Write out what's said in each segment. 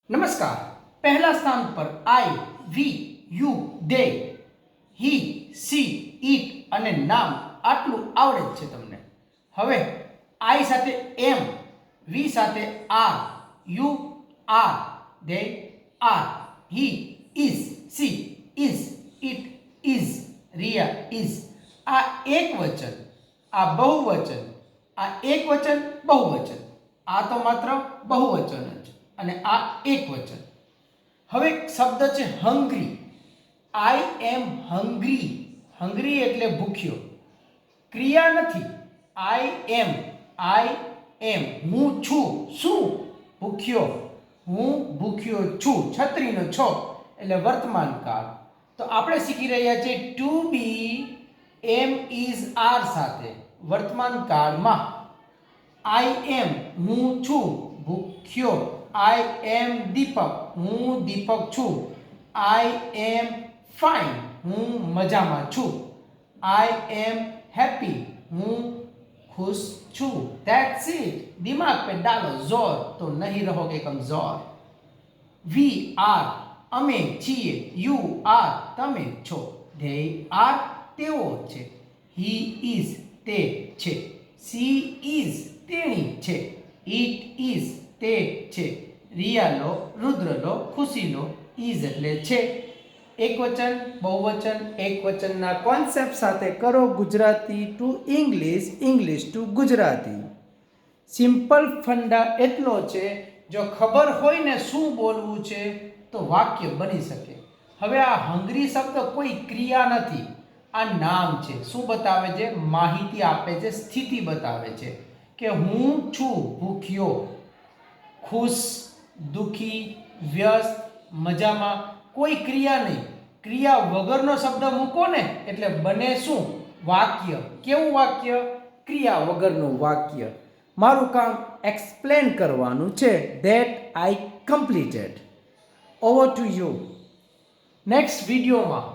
નમસ્કાર. પહેલા સ્થાન પર આઈ, વી, યુ, દે, હી, સી, ઇટ અને નામ આટલું આવડે જ છે તમને. હવે આઈ સાથે એમ, વી સાથે are, you are, they are, he is, she is, it is, Riya is. આ એક વચન, આ બહુવચન, આ એક વચન બહુવચન, આ તો માત્ર બહુવચન જ અને આ એક વચન. હવે એક શબ્દ છે hungry. I am hungry. Hungry એટલે ભૂખ્યો. ક્રિયા નથી. આઈ એમ હું છું. શું? ભૂખ્યો. હું ભૂખ્યો છું. છત્રીનો છો એટલે વર્તમાન કાળ. તો આપણે શીખી રહ્યા છીએ to be am is are સાથે વર્તમાન કાળમાં. આઈ એમ હું છું ભૂખ્યો. આઈ એમ દીપક હું દીપક છું. આઈ એમ ફાઇન હું મજામાં છું. આઈ એમ હેપી હું खुश છું. That's it. દિમાગ पे डालो जोर तो नहीं रहोगे कमजोर. वी आर અમે છીએ. યુ આર તમે છો. ધે આર તેઓ છે. હી ઇઝ તે છે. સી ઇઝ તેણી છે. ઇટ ઇઝ તે છે. રિયા લો, રુદ્ર લો, ખુશી લો. ઇઝ એટલે છે. એકવચન, બહુવચન, એકવચનના કોન્સેપ્ટ સાથે કરો Gujarati two English, English two Gujarati. Simple funda એટલો છે, જો ખબર હોય ને શું બોલવું છે તો વાક્ય બની શકે. હવે આ હંગ્રી શબ્દ કોઈ ક્રિયા નથી, આ નામ છે. શું બતાવે છે? માહિતી આપે છે, સ્થિતિ બતાવે છે કે હું છું ભૂખ્યો, ખુશ, દુઃખી, વ્યસ્ત, મજામાં. કોઈ ક્રિયા નહીં. ક્રિયા વગરનો શબ્દ મૂકો ને એટલે બને શું? વાક્ય. કેવું વાક્ય? ક્રિયા વગરનું વાક્ય. મારું કામ એક્સપ્લેન કરવાનું છે. That I completed. Over to you. Next વિડીયોમાં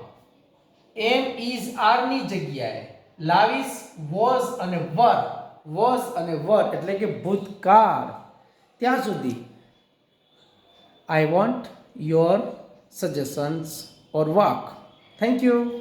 એમ ઇઝ આરની જગ્યાએ લાવીશ વોઝ અને વર. વોઝ અને વર એટલે કે ભૂતકાળ. ત્યાં સુધી I want your suggestions or work. Thank you.